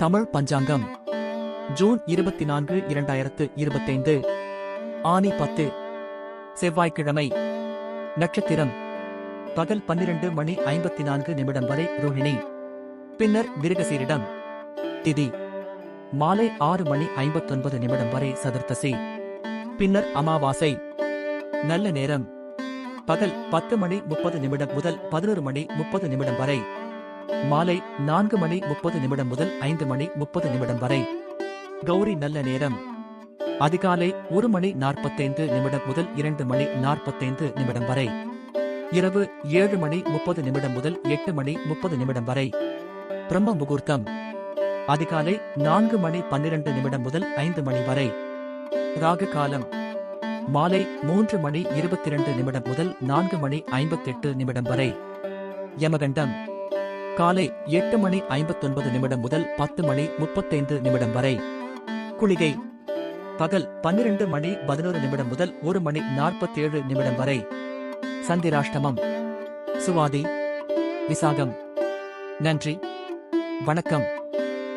தமிழ் பஞ்சாங்கம் June 24 2025 ஆனி 10 செவ்வாய்க்கிழமை. நட்சத்திரம் பகல் 12:54 வரை ரோஹிணி, பின்னர் மிருகசீரிடம். திதி மாலை 6:59 வரை சதுர்த்தசி, பின்னர் அமாவாசை. நல்ல நேரம் பகல் 10:30 முதல் 11:30 வரை, மாலை 4:30 முதல் 5:30 வரை. கௌரி நல்ல நேரம் அதிகாலை 1:45 முதல் 2:45 வரை, இரவு 7:30 முதல் 8:30 வரை. பிரம்ம முகூர்த்தம் அதிகாலை 4:12 முதல் 5 மணி வரை. ராகு காலம் மாலை 3:22 முதல் 4:58 வரை. யமகண்டம் காலை 8:59 முதல் 10:35 வரை. குளிகை பகல் 12:11 முதல் 1:47 வரை. சந்திராஷ்டமம் சுவாதி விசாகம். நன்றி, வணக்கம்.